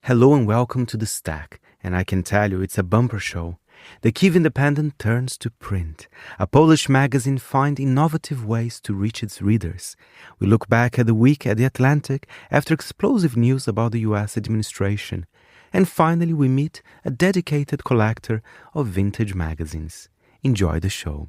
Hello and welcome to The Stack, and I can tell you it's a bumper show. The Kyiv Independent turns to print. A Polish magazine finds innovative ways to reach its readers. We look back at the week at The Atlantic after explosive news about the US administration. And finally we meet a dedicated collector of vintage magazines. Enjoy the show.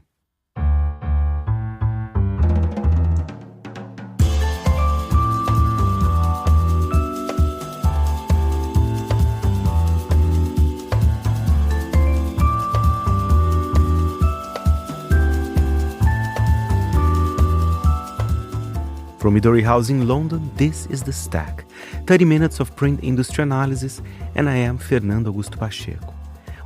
From Midori House in London, this is The Stack, 30 minutes of print industry analysis, and I am Fernando Augusto Pacheco.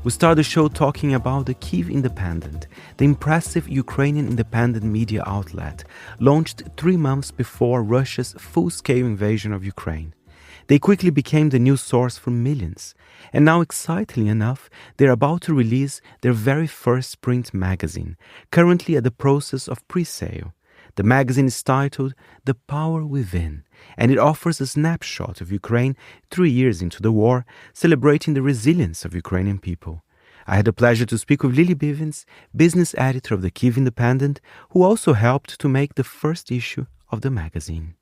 We start the show talking about the Kyiv Independent, the impressive Ukrainian independent media outlet, launched 3 months before Russia's full-scale invasion of Ukraine. They quickly became the news source for millions, and now, excitingly enough, they're about to release their very first print magazine, currently at the process of pre-sale. The magazine is titled The Power Within, and it offers a snapshot of Ukraine 3 years into the war, celebrating the resilience of Ukrainian people. I had the pleasure to speak with Lily Bivens, business editor of the Kyiv Independent, who also helped to make the first issue of the magazine.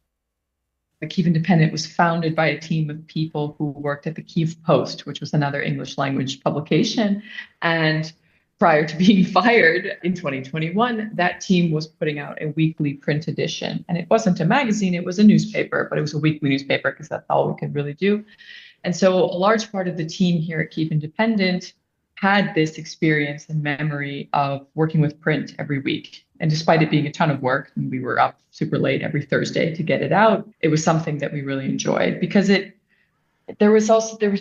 The Kyiv Independent was founded by a team of people who worked at the Kyiv Post, which was another English language publication, and prior to being fired in 2021, that team was putting out a weekly print edition. And it wasn't a magazine, it was a newspaper, but it was a weekly newspaper because that's all we could really do. And so a large part of the team here at Kyiv Independent had this experience and memory of working with print every week. And despite it being a ton of work, and we were up super late every Thursday to get it out, it was something that we really enjoyed because there was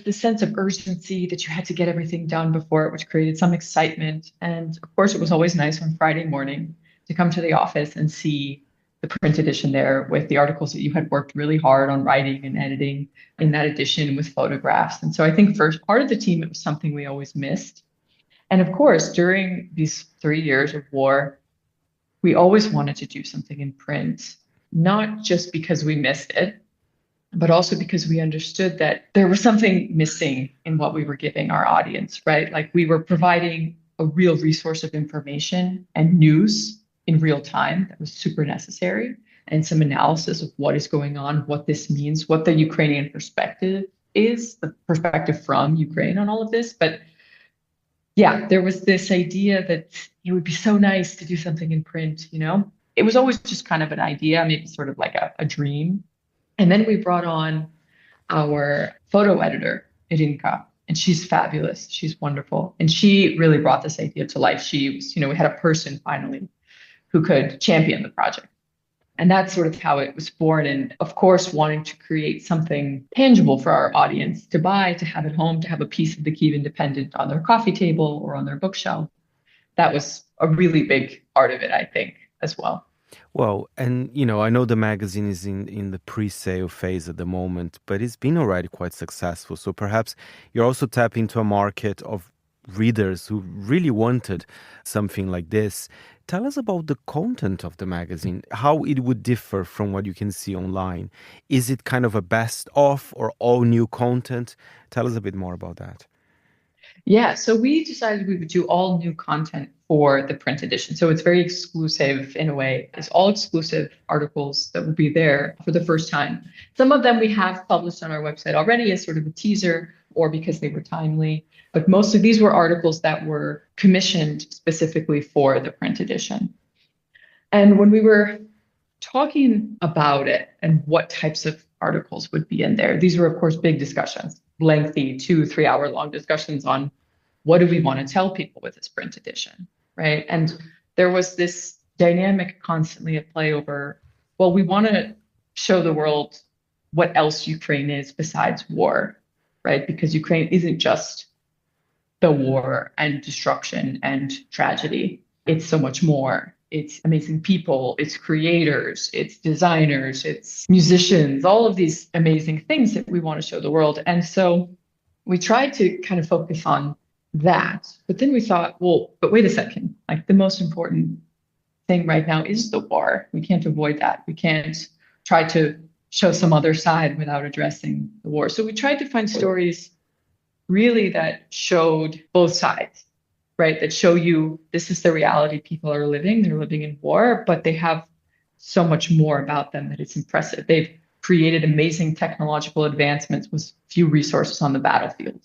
this sense of urgency that you had to get everything done before it, which created some excitement. And of course, it was always nice on Friday morning to come to the office and see the print edition there with the articles that you had worked really hard on writing and editing in that edition with photographs. And so I think for part of the team, it was something we always missed. And of course, during these 3 years of war, we always wanted to do something in print, not just because we missed it, but also because we understood that there was something missing in what we were giving our audience, right? Like we were providing a real resource of information and news in real time that was super necessary, and some analysis of what is going on, what this means, what the Ukrainian perspective is, the perspective from Ukraine on all of this. But yeah, there was this idea that it would be so nice to do something in print, you know? It was always just kind of an idea, maybe sort of like a dream. And then we brought on our photo editor, Irinka, and she's fabulous. She's wonderful. And she really brought this idea to life. She was, we had a person finally who could champion the project. And that's sort of how it was born. And of course, wanting to create something tangible for our audience to buy, to have at home, to have a piece of the Kyiv Independent on their coffee table or on their bookshelf. That was a really big part of it, I think, as well. Well, and, I know the magazine is in the pre-sale phase at the moment, but it's been already quite successful. So perhaps you're also tapping into a market of readers who really wanted something like this. Tell us about the content of the magazine, how it would differ from what you can see online. Is it kind of a best of or all new content? Tell us a bit more about that. Yeah, so we decided we would do all new content for the print edition. So it's very exclusive in a way. It's all exclusive articles that will be there for the first time. Some of them we have published on our website already as sort of a teaser or because they were timely. But most of these were articles that were commissioned specifically for the print edition. And when we were talking about it and what types of articles would be in there, these were, of course, big discussions, lengthy 2-3 hour long discussions on what do we want to tell people with this print edition, right? And there was this dynamic constantly at play over, well, we want to show the world what else Ukraine is besides war, right? Because Ukraine isn't just the war and destruction and tragedy. It's so much more. It's amazing people, it's creators, it's designers, it's musicians, all of these amazing things that we want to show the world. And so we tried to kind of focus on that. But then we thought, well, but wait a second, like the most important thing right now is the war. We can't avoid that. We can't try to show some other side without addressing the war. So we tried to find stories really that showed both sides, right? That show you this is the reality people are living. They're living in war, but they have so much more about them that it's impressive. They've created amazing technological advancements with few resources on the battlefield.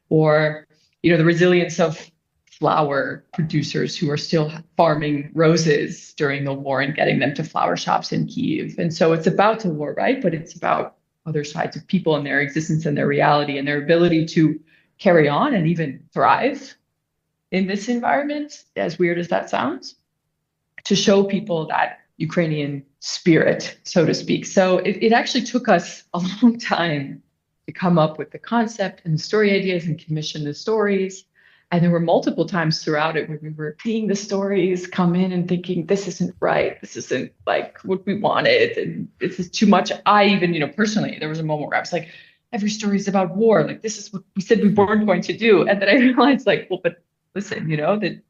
Or, the resilience of flower producers who are still farming roses during the war and getting them to flower shops in Kyiv. And so it's about the war, right? But it's about other sides of people and their existence and their reality and their ability to carry on and even thrive in this environment, as weird as that sounds, to show people that Ukrainian spirit, so to speak. So it actually took us a long time to come up with the concept and the story ideas and commission the stories. And there were multiple times throughout it where we were seeing the stories come in and thinking, this isn't right. This isn't like what we wanted. And this is too much. I even, personally, there was a moment where I was like, every story is about war. Like, this is what we said we weren't going to do. And then I realized, like, well, but listen,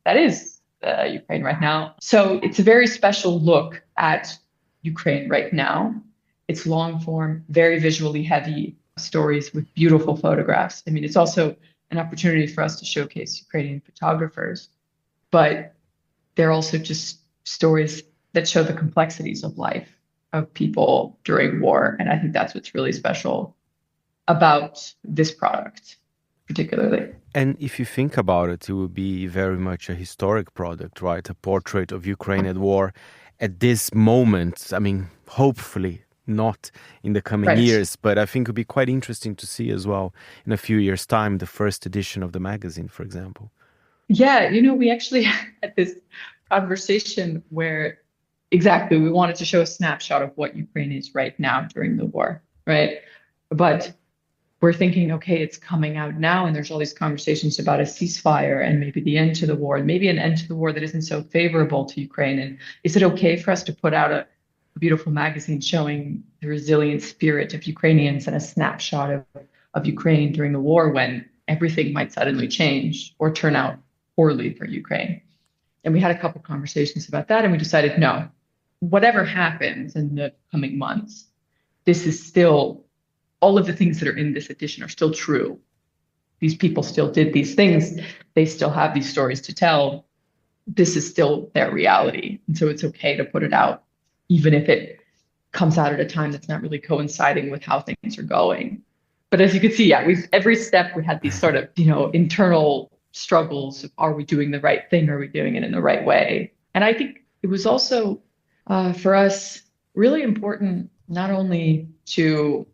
that is Ukraine right now. So it's a very special look at Ukraine right now. It's long form, very visually heavy stories with beautiful photographs. I mean, it's also an opportunity for us to showcase Ukrainian photographers, but they're also just stories that show the complexities of life of people during war. And I think that's what's really special about this product, particularly. And if you think about it, it would be very much a historic product, right? A portrait of Ukraine at war at this moment. I mean, hopefully not in the coming years, but I think it would be quite interesting to see as well in a few years' time, the first edition of the magazine, for example. Yeah, we actually had this conversation where exactly we wanted to show a snapshot of what Ukraine is right now during the war, right? But we're thinking, okay, it's coming out now, and there's all these conversations about a ceasefire and maybe the end to the war, and maybe an end to the war that isn't so favorable to Ukraine. And is it okay for us to put out a beautiful magazine showing the resilient spirit of Ukrainians and a snapshot of Ukraine during the war when everything might suddenly change or turn out poorly for Ukraine? And we had a couple conversations about that, and we decided, no, whatever happens in the coming months, this is still, all of the things that are in this edition are still true. These people still did these things. They still have these stories to tell. This is still their reality. And so it's okay to put it out, even if it comes out at a time that's not really coinciding with how things are going. But as you can see, every step we had these sort of, internal struggles of, are we doing the right thing? Are we doing it in the right way? And I think it was also, for us, really important not only to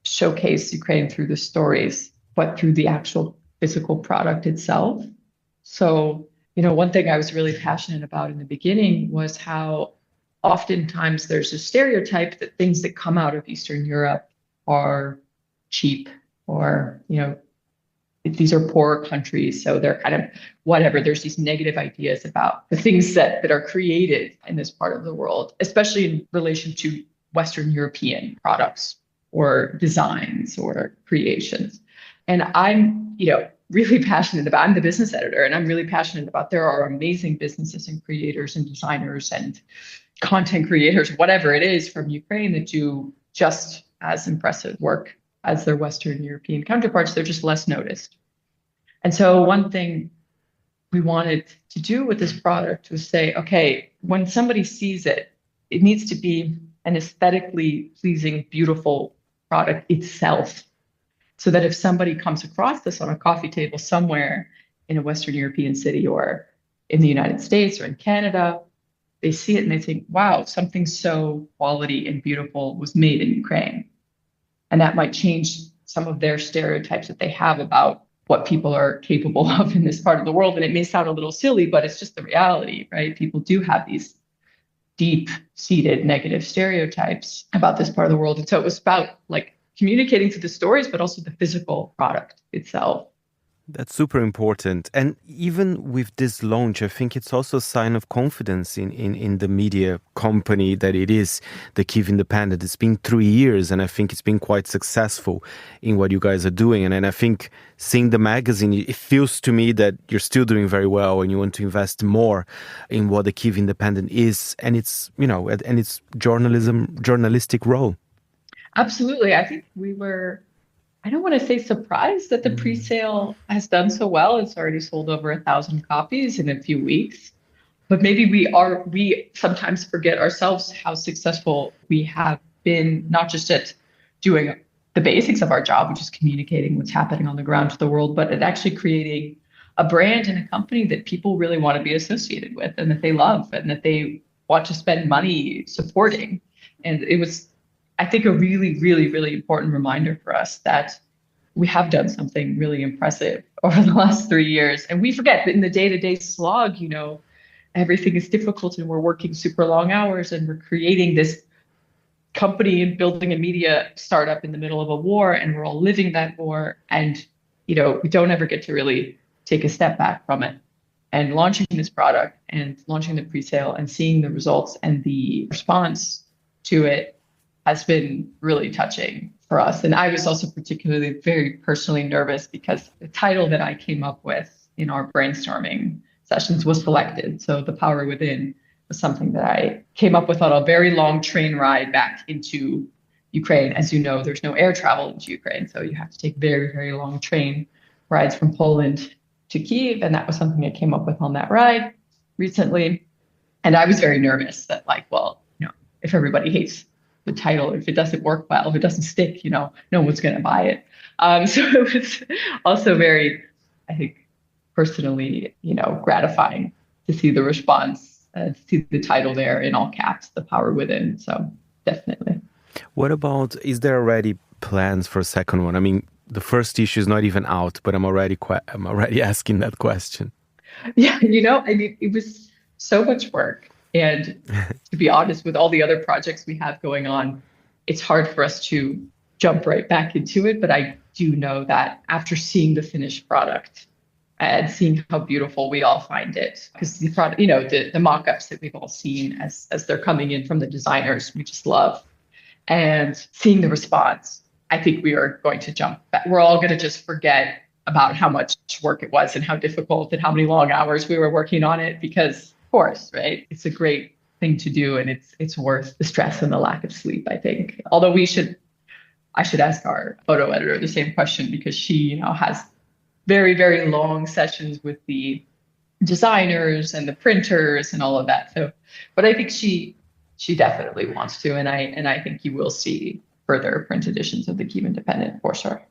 showcase Ukraine through the stories, but through the actual physical product itself. So, one thing I was really passionate about in the beginning was how oftentimes there's a stereotype that things that come out of Eastern Europe are cheap, or, these are poor countries, so they're kind of whatever. There's these negative ideas about the things that are created in this part of the world, especially in relation to Western European products or designs or creations. And I'm, really passionate about, I'm the business editor, and I'm really passionate about, there are amazing businesses and creators and designers and content creators, whatever it is, from Ukraine that do just as impressive work as their Western European counterparts. They're just less noticed. And so one thing we wanted to do with this product was say, okay, when somebody sees it, it needs to be an aesthetically pleasing, beautiful product itself, so that if somebody comes across this on a coffee table somewhere in a Western European city or in the United States or in Canada, they see it and they think, wow, something so quality and beautiful was made in Ukraine. And that might change some of their stereotypes that they have about what people are capable of in this part of the world. And it may sound a little silly, but it's just the reality, right? People do have these deep-seated negative stereotypes about this part of the world. And so it was about communicating through the stories, but also the physical product itself. That's super important. And even with this launch, I think it's also a sign of confidence in the media company that it is, the Kyiv Independent. It's been 3 years, and I think it's been quite successful in what you guys are doing. And I think seeing the magazine, it feels to me that you're still doing very well and you want to invest more in what the Kyiv Independent is and its, and its journalistic role. Absolutely. I think we were, I don't want to say surprised that the pre-sale has done so well. It's already sold over 1,000 copies in a few weeks. But maybe we sometimes forget ourselves how successful we have been, not just at doing the basics of our job, which is communicating what's happening on the ground to the world, but at actually creating a brand and a company that people really want to be associated with and that they love and that they want to spend money supporting. And it was, I think, a really, really, really important reminder for us that we have done something really impressive over the last 3 years. And we forget that in the day-to-day slog, everything is difficult and we're working super long hours and we're creating this company and building a media startup in the middle of a war, and we're all living that war. And, we don't ever get to really take a step back from it. And launching this product and launching the pre-sale and seeing the results and the response to it has been really touching for us. And I was also particularly very personally nervous because the title that I came up with in our brainstorming sessions was selected. So The Power Within was something that I came up with on a very long train ride back into Ukraine. As you know, there's no air travel into Ukraine. So you have to take very, very long train rides from Poland to Kyiv. And that was something I came up with on that ride recently. And I was very nervous that if everybody hates the title, if it doesn't work well, if it doesn't stick, no one's going to buy it. So it was also very, I think, personally, gratifying to see the response, to see the title there in all caps, The Power Within. So definitely. What about, is there already plans for a second one? I mean, the first issue is not even out, but I'm already asking that question. Yeah, it was so much work. And to be honest, with all the other projects we have going on, it's hard for us to jump right back into it. But I do know that after seeing the finished product and seeing how beautiful we all find it, because the product, the mock-ups that we've all seen as they're coming in from the designers, we just love. And seeing the response, I think we are going to jump back. We're all going to just forget about how much work it was and how difficult and how many long hours we were working on it, because course, right? It's a great thing to do, and it's worth the stress and the lack of sleep, I think. Although I should ask our photo editor the same question, because she, has very, very long sessions with the designers and the printers and all of that. So, but I think she definitely wants to, and I think you will see further print editions of the Kyiv Independent for sure.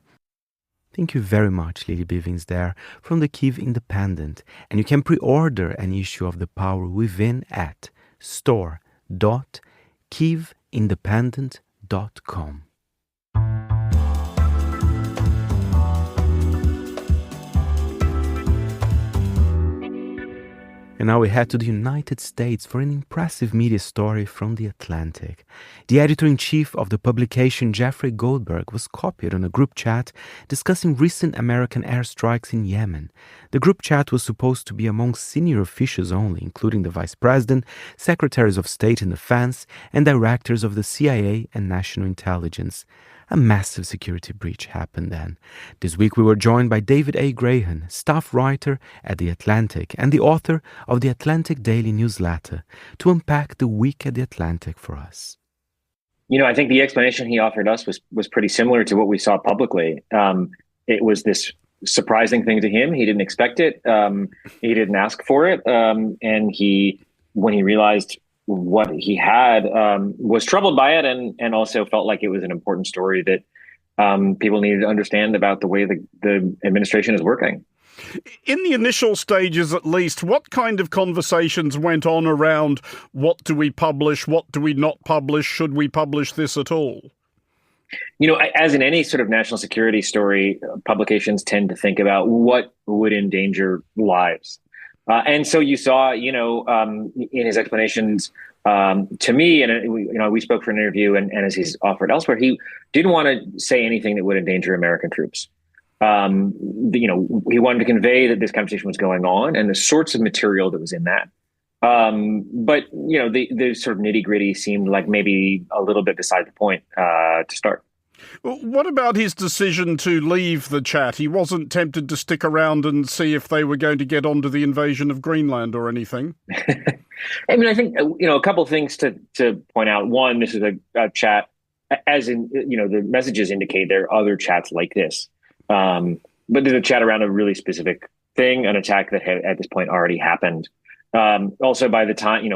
Thank you very much, Lily Bivens there from the Kyiv Independent. And you can pre-order an issue of The Power Within at store.kyivindependent.com. And now we head to the United States for an impressive media story from The Atlantic. The editor-in-chief of the publication, Jeffrey Goldberg, was copied on a group chat discussing recent American airstrikes in Yemen. The group chat was supposed to be among senior officials only, including the vice president, secretaries of state and defense, and directors of the CIA and national intelligence. A massive security breach happened then. This week we were joined by David A. Graham, staff writer at The Atlantic and the author of the Atlantic Daily Newsletter, to unpack the week at The Atlantic for us. I think the explanation he offered us was pretty similar to what we saw publicly. It was this surprising thing to him. He didn't expect it. He didn't ask for it. And when he realized what he had, was troubled by it, and also felt like it was an important story that people needed to understand about the way the administration is working. In the initial stages, at least, what kind of conversations went on around what do we publish, what do we not publish, should we publish this at all? As in any sort of national security story, publications tend to think about what would endanger lives. And so you saw, in his explanations to me, and we spoke for an interview, and as he's offered elsewhere, he didn't want to say anything that would endanger American troops. He wanted to convey that this conversation was going on and the sorts of material that was in that. But the sort of nitty gritty seemed like maybe a little bit beside the point to start. What about his decision to leave the chat? He wasn't tempted to stick around and see if they were going to get onto the invasion of Greenland or anything? I think, a couple of things to point out. One, this is a chat as in, the messages indicate there are other chats like this. But there's a chat around a really specific thing, an attack that had at this point already happened. Also, by the time,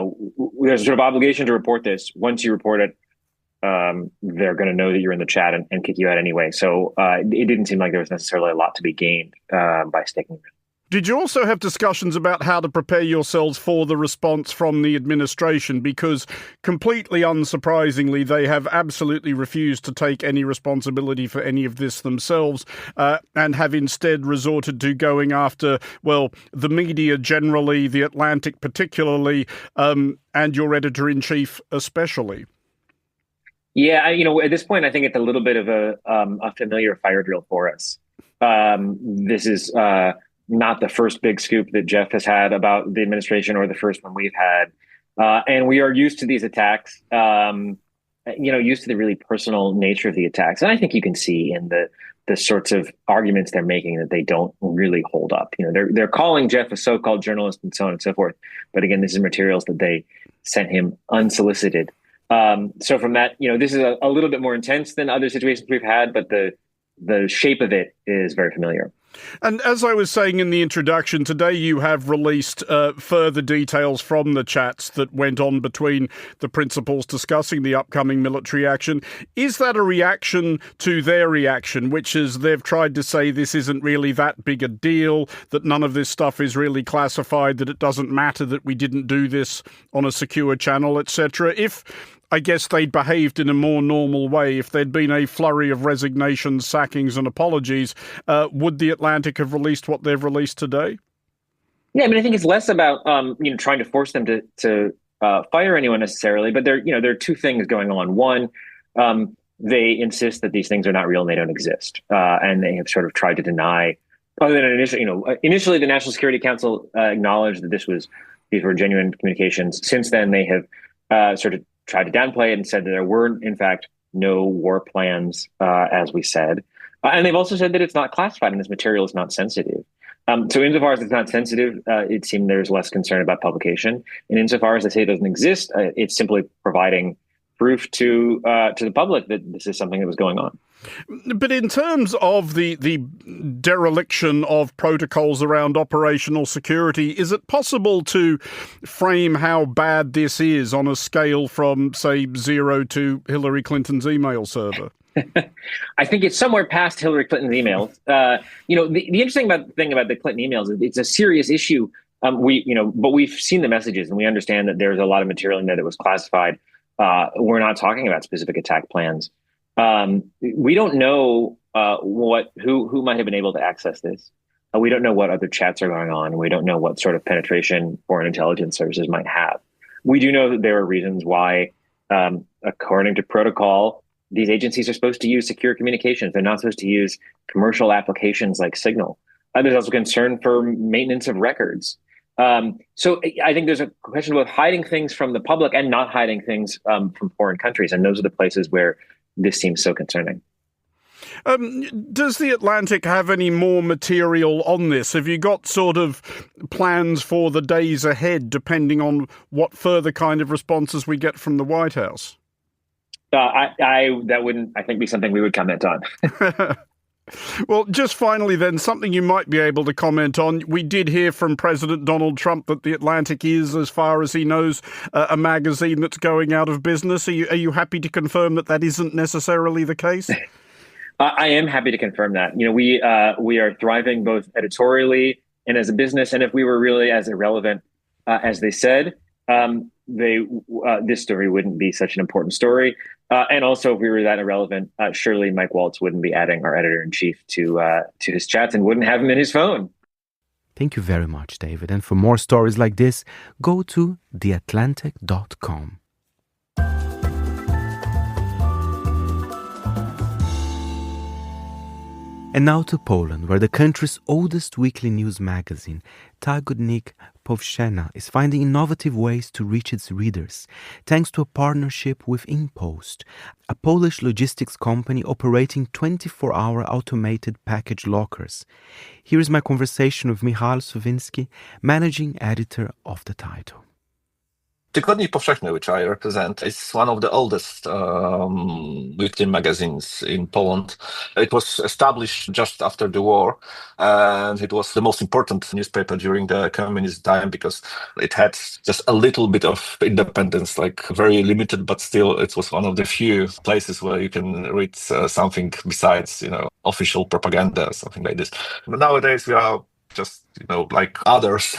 there's a sort of obligation to report this. Once you report it, they're going to know that you're in the chat and kick you out anyway. So it didn't seem like there was necessarily a lot to be gained by sticking there. Did you also have discussions about how to prepare yourselves for the response from the administration? Because completely unsurprisingly, they have absolutely refused to take any responsibility for any of this themselves and have instead resorted to going after, the media generally, The Atlantic particularly, and your editor-in-chief especially. Yeah, at this point, I think it's a little bit of a familiar fire drill for us. This is not the first big scoop that Jeff has had about the administration or the first one we've had. And we are used to these attacks, used to the really personal nature of the attacks. And I think you can see in the sorts of arguments they're making that they don't really hold up. They're calling Jeff a so-called journalist and so on and so forth. But again, this is materials that they sent him unsolicited. So from that, this is a little bit more intense than other situations we've had, but the shape of it is very familiar. And as I was saying in the introduction, today you have released further details from the chats that went on between the principals discussing the upcoming military action. Is that a reaction to their reaction, which is they've tried to say this isn't really that big a deal, that none of this stuff is really classified, that it doesn't matter that we didn't do this on a secure channel, etc.? If I guess they'd behaved in a more normal way, if there'd been a flurry of resignations, sackings and apologies, would The Atlantic have released what they've released today? Yeah, I think it's less about trying to force them to fire anyone necessarily, but there are two things going on. One, they insist that these things are not real and they don't exist, and they have sort of tried to deny. Other than initially, the National Security Council acknowledged that these were genuine communications. Since then, they have sort of tried to downplay it and said that there were, in fact, no war plans, as we said. And they've also said that it's not classified and this material is not sensitive. So insofar as it's not sensitive, it seemed there's less concern about publication. And insofar as they say it doesn't exist, it's simply providing proof to the public that this is something that was going on. But in terms of the dereliction of protocols around operational security, is it possible to frame how bad this is on a scale from, say, 0 to Hillary Clinton's email server? I think it's somewhere past Hillary Clinton's emails. The interesting thing about the Clinton emails is it's a serious issue. But we've seen the messages and we understand that there's a lot of material in there that was classified. We're not talking about specific attack plans. We don't know who might have been able to access this. We don't know what other chats are going on. We don't know what sort of penetration foreign intelligence services might have. We do know that there are reasons why, according to protocol, these agencies are supposed to use secure communications. They're not supposed to use commercial applications like Signal. There's also concern for maintenance of records. So I think there's a question about hiding things from the public and not hiding things from foreign countries. And those are the places where this seems so concerning. Does The Atlantic have any more material on this? Have you got sort of plans for the days ahead, depending on what further kind of responses we get from the White House? That wouldn't, I think, be something we would comment on. Well, just finally then, something you might be able to comment on. We did hear from President Donald Trump that The Atlantic is, as far as he knows, a magazine that's going out of business. Are you happy to confirm that isn't necessarily the case? I am happy to confirm that. We are thriving both editorially and as a business. And if we were really as irrelevant as they said, this story wouldn't be such an important story. And also, if we were that irrelevant, surely Mike Waltz wouldn't be adding our editor-in-chief to his chats and wouldn't have him in his phone. Thank you very much, David. And for more stories like this, go to theatlantic.com. And now to Poland, where the country's oldest weekly news magazine, Tygodnik Powszechny, is finding innovative ways to reach its readers, thanks to a partnership with InPost, a Polish logistics company operating 24-hour automated package lockers. Here is my conversation with Michal Sowinski, managing editor of the title. Tygodnik Powszechny, which I represent, is one of the oldest weekly magazines in Poland. It was established just after the war, and it was the most important newspaper during the communist time because it had just a little bit of independence, like very limited, but still it was one of the few places where you can read something besides, official propaganda, something like this. But nowadays we are just like others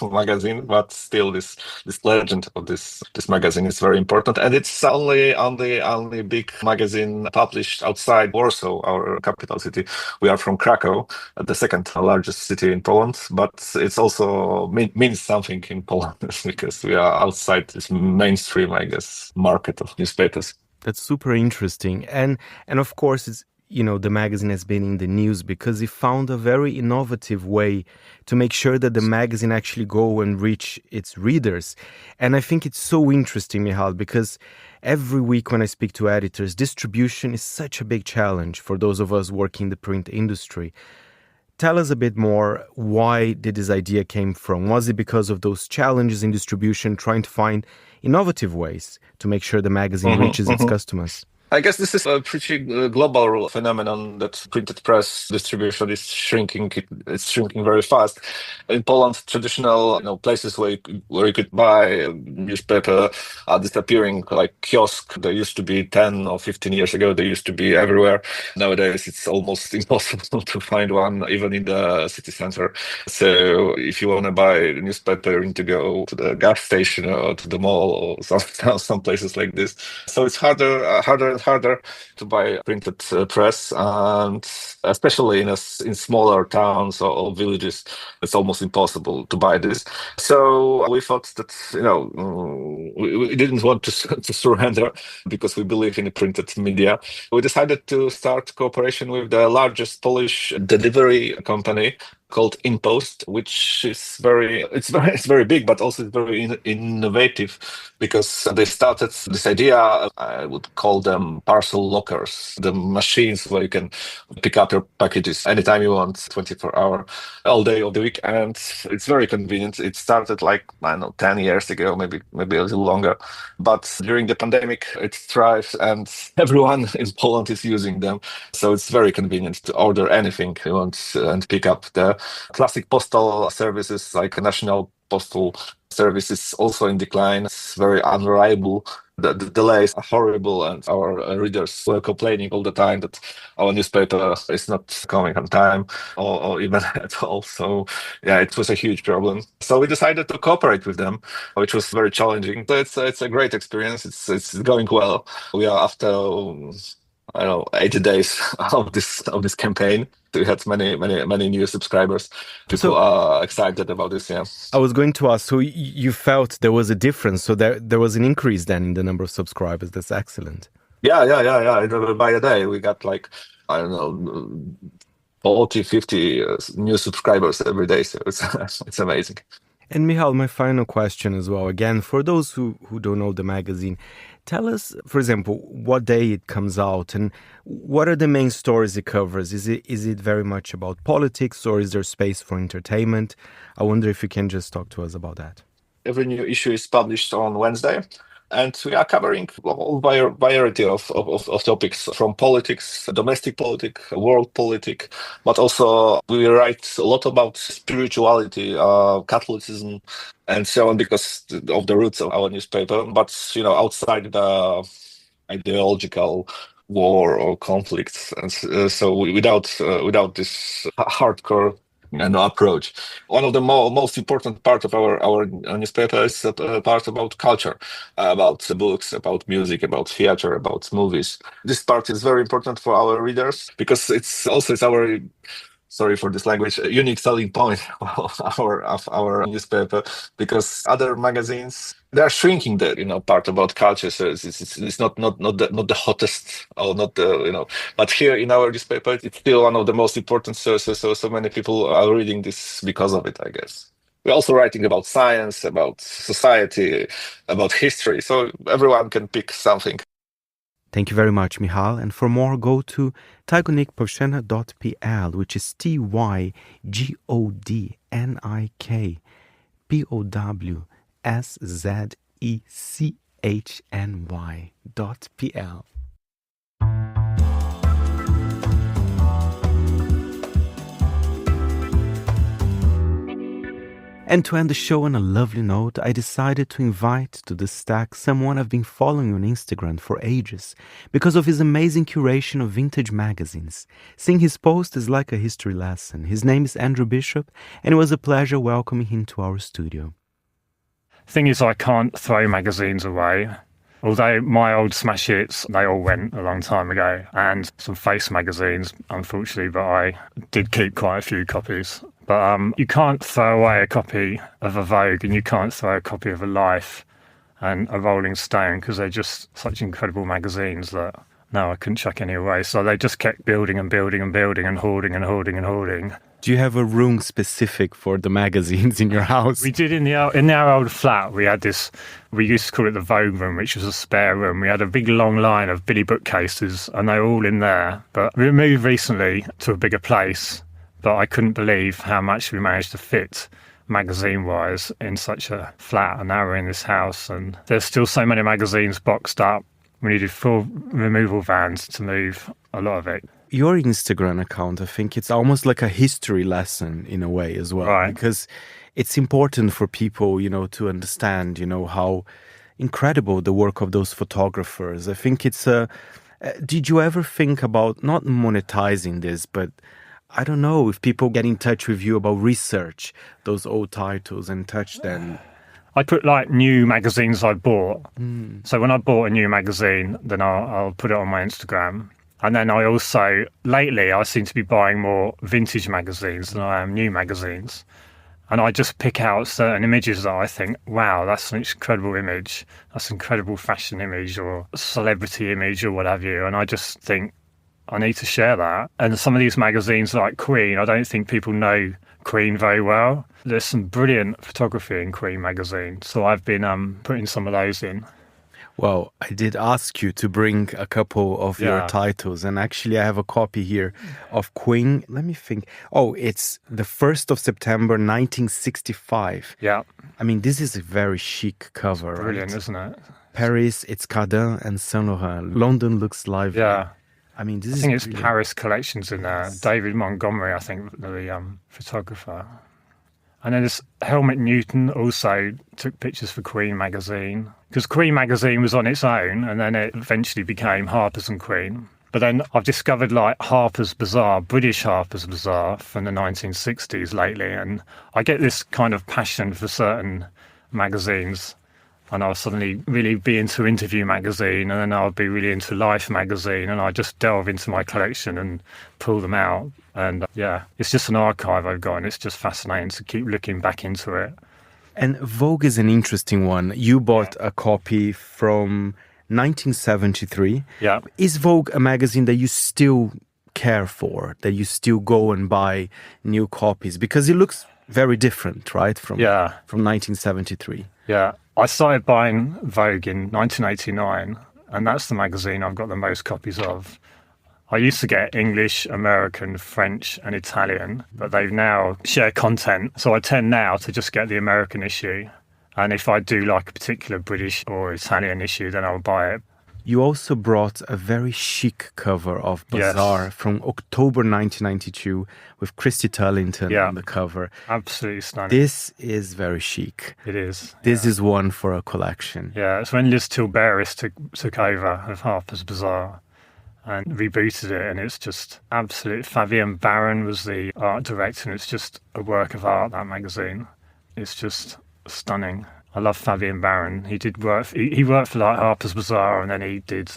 magazine, but still this legend of this magazine is very important, and it's only big magazine published outside Warsaw, our capital city. We are from Krakow, the second largest city in Poland, but it's also means something in Poland because we are outside this mainstream, I guess, market of newspapers. That's super interesting, and of course it's the magazine has been in the news because it found a very innovative way to make sure that the magazine actually go and reach its readers. And I think it's so interesting, Michal, because every week when I speak to editors, distribution is such a big challenge for those of us working in the print industry. Tell us a bit more, why did this idea came from? Was it because of those challenges in distribution, trying to find innovative ways to make sure the magazine reaches its customers? I guess this is a pretty global phenomenon that printed press distribution is shrinking. It's shrinking very fast. In Poland, traditional places where you could buy a newspaper are disappearing, like kiosk. There used to be 10 or 15 years ago. They used to be everywhere. Nowadays, it's almost impossible to find one, even in the city center. So if you want to buy a newspaper, you need to go to the gas station or to the mall or some places like this. So it's harder to buy printed press, and especially in smaller towns or villages, it's almost impossible to buy this. So we thought that we didn't want to surrender because we believe in the printed media. We decided to start cooperation with the largest Polish delivery company called InPost, which is very big, but also very innovative because they started this idea. I would call them parcel lockers, the machines where you can pick up your packages anytime you want, 24 hours, all day of the week, and it's very convenient. It started 10 years ago, maybe a little longer, but during the pandemic it thrived, and everyone in Poland is using them. So it's very convenient to order anything you want and pick up. The classic postal services like National Postal Service is also in decline. It's very unreliable. The delays are horrible, and our readers were complaining all the time that our newspaper is not coming on time or even at all. So yeah, it was a huge problem. So we decided to cooperate with them, which was very challenging. So it's a great experience. It's going well. We are after 80 days of this campaign. We had many new subscribers. People are excited about this. Yeah, I was going to ask. So you felt there was a difference. So there was an increase then in the number of subscribers. That's excellent. Yeah. By a day, we got 40, 50 new subscribers every day. So it's amazing. And Michal, my final question as well. Again, for those who don't know the magazine, tell us, for example, what day it comes out and what are the main stories it covers? Is it very much about politics, or is there space for entertainment? I wonder if you can just talk to us about that. Every new issue is published on Wednesday, and we are covering a whole variety of topics, from politics, domestic politics, world politics, but also we write a lot about spirituality, Catholicism, and so on, because of the roots of our newspaper. But outside the ideological war or conflicts, and so without this hardcore approach. One of the most important part of our newspaper is a part about culture, about books, about music, about theater, about movies. This part is very important for our readers because it's our, sorry for this language, unique selling point of our newspaper, because other magazines, they're shrinking the part about culture. So it's not the hottest, or not the but here in our newspaper it's still one of the most important sources. So many people are reading this because of it, I guess. We're also writing about science, about society, about history, so everyone can pick something. Thank you very much, Michal. And for more, go to tygodnikpowszechny.pl, which is tygodnikpowszechny. secchny.pl. And to end the show on a lovely note, I decided to invite to the stack someone I've been following on Instagram for ages because of his amazing curation of vintage magazines. Seeing his post is like a history lesson. His name is Andrew Bishop, and it was a pleasure welcoming him to our studio. Thing is, I can't throw magazines away. Although my old smash hits, they all went a long time ago, and some Face magazines, unfortunately, but I did keep quite a few copies. But you can't throw away a copy of a Vogue, and you can't throw a copy of a Life and a Rolling Stone, because they're just such incredible magazines that, no, I couldn't chuck any away. So they just kept building and building and building and hoarding and hoarding and hoarding. Do you have a room specific for the magazines in your house? We did in our old flat. We had this, we used to call it the Vogue room, which was a spare room. We had a big long line of Billy bookcases, and they were all in there. But we moved recently to a bigger place, but I couldn't believe how much we managed to fit magazine-wise in such a flat. And now we're in this house, and there's still so many magazines boxed up. We needed 4 removal vans to move a lot of it. Your Instagram account, I think it's almost like a history lesson in a way as well. Right. Because it's important for people, to understand, how incredible the work of those photographers. I think it's did you ever think about not monetizing this, but I don't know, if people get in touch with you about research those old titles and touch them? I put like new magazines I bought. So when I bought a new magazine, then I'll put it on my Instagram. And then I also, lately, I seem to be buying more vintage magazines than I am new magazines. And I just pick out certain images that I think, wow, that's an incredible image. That's an incredible fashion image or celebrity image or what have you. And I just think, I need to share that. And some of these magazines like Queen, I don't think people know Queen very well. There's some brilliant photography in Queen magazine. So I've been putting some of those in. Well, I did ask you to bring a couple of your titles, and actually I have a copy here of Queen. Let me think. Oh, it's the 1st of September, 1965. Yeah. I mean, this is a very chic cover. Brilliant, right? Isn't it? Paris, it's Cardin and Saint Laurent. London looks lively. Yeah. I mean, I think it's Paris Collections in there. David Montgomery, I think, the photographer. And then there's Helmut Newton also took pictures for Queen magazine, because Queen magazine was on its own, and then it eventually became Harper's and Queen. But then I've discovered like Harper's Bazaar, British Harper's Bazaar from the 1960s lately, and I get this kind of passion for certain magazines. And I'll suddenly really be into Interview magazine, and then I'll be really into Life magazine, and I just delve into my collection and pull them out. And it's just an archive I've got, and it's just fascinating to keep looking back into it. And Vogue is an interesting one. You bought a copy from 1973. Yeah. Is Vogue a magazine that you still care for, that you still go and buy new copies? Because it looks very different, right, from 1973. Yeah. I started buying Vogue in 1989, and that's the magazine I've got the most copies of. I used to get English, American, French and Italian, but they've now shared content. So I tend now to just get the American issue. And if I do like a particular British or Italian issue, then I'll buy it. You also brought a very chic cover of Bazaar from October 1992 with Christy Turlington on the cover. Absolutely stunning. This is very chic. It is. This is one for a collection. Yeah, it's when Liz Tilberis took over of Harper's Bazaar and rebooted it, and it's just absolute. Fabienne Baron was the art director, and it's just a work of art, that magazine. It's just stunning. I love Fabienne Baron. He did work. He worked for like Harper's Bazaar, and then he did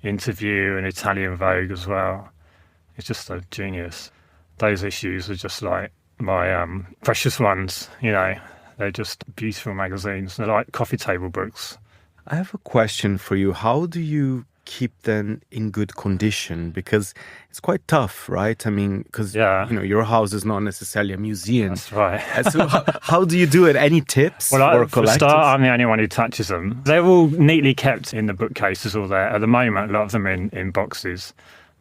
Interview and Italian Vogue as well. It's just a genius. Those issues are just like my precious ones. They're just beautiful magazines. They're like coffee table books. I have a question for you. How do you keep them in good condition? Because it's quite tough, right? I mean, because your house is not necessarily a museum. That's right. So how do you do it? Any tips for collectors? For a start, I'm the only one who touches them. They're all neatly kept in the bookcases all there. At the moment, a lot of them in boxes.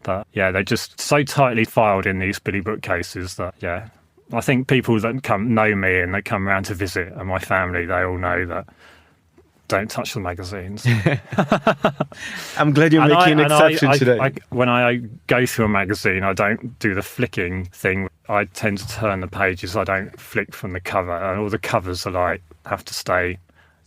But they're just so tightly filed in these Billy bookcases that, I think people that know me and they come around to visit and my family, they all know that don't touch the magazines. I'm glad you're making an exception today. When I go through a magazine, I don't do the flicking thing. I tend to turn the pages. I don't flick from the cover, and all the covers are have to stay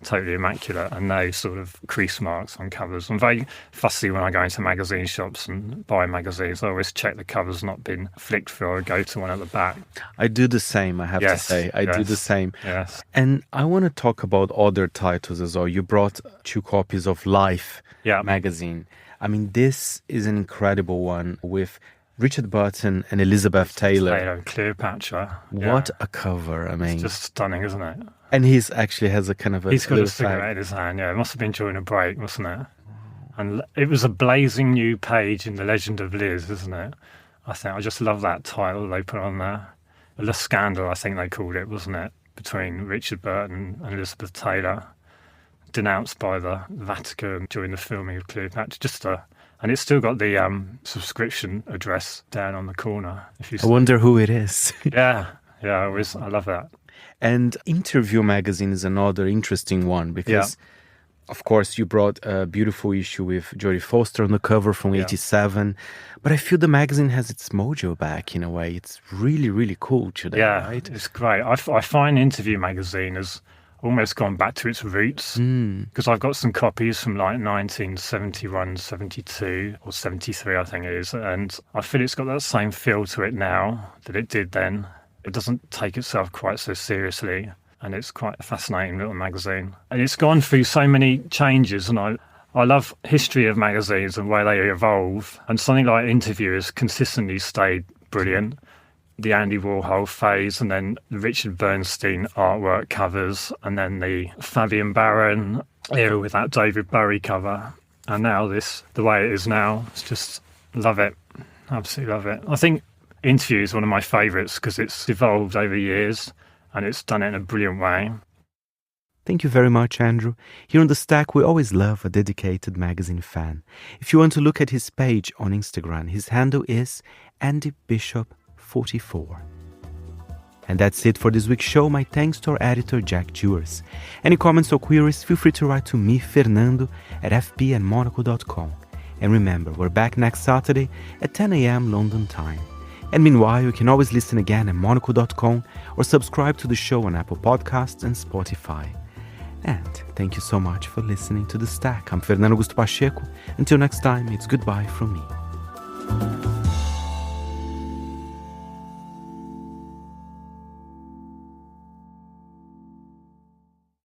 totally immaculate, and no sort of crease marks on covers. I'm very fussy when I go into magazine shops and buy magazines. I always check the cover's not been flicked through, or go to one at the back. I do the same, I have to say. I do the same. Yes. And I want to talk about other titles as well. You brought 2 copies of Life magazine. I mean, this is an incredible one with Richard Burton and Elizabeth Taylor. Cleopatra. What a cover. I mean, it's just stunning, isn't it? And he's actually has a kind of He's got a cigarette in his hand, It must have been during a break, mustn't it? And it was a blazing new page in The Legend of Liz, isn't it? I just love that title they put on there. The Scandal, I think they called it, wasn't it? Between Richard Burton and Elizabeth Taylor, denounced by the Vatican during the filming of Cleopatra. And it's still got the subscription address down on the corner. I wonder who it is. I love that. And Interview magazine is another interesting one because, of course, you brought a beautiful issue with Jodie Foster on the cover from 87. But I feel the magazine has its mojo back in a way. It's really, really cool today, right? It's great. I find Interview magazine has almost gone back to its roots because I've got some copies from 1971, 72 or 73, I think it is. And I feel it's got that same feel to it now that it did then. It doesn't take itself quite so seriously, and it's quite a fascinating little magazine. And it's gone through so many changes, and I love history of magazines and where they evolve. And something like Interview has consistently stayed brilliant. The Andy Warhol phase, and then the Richard Bernstein artwork covers, and then the Fabian Baron era with that David Bowie cover. And now the way it is now, it's just love it. Absolutely love it. I think Interview is one of my favourites because it's evolved over years and it's done it in a brilliant way. Thank you very much, Andrew. Here on The Stack, we always love a dedicated magazine fan. If you want to look at his page on Instagram, his handle is AndyBishop44. And that's it for this week's show. My thanks to our editor, Jack Jewers. Any comments or queries, feel free to write to me, Fernando, at fb@monocle.com. And remember, we're back next Saturday at 10 a.m. London time. And meanwhile, you can always listen again at monocle.com or subscribe to the show on Apple Podcasts and Spotify. And thank you so much for listening to The Stack. I'm Fernando Augusto Pacheco. Until next time, it's goodbye from me.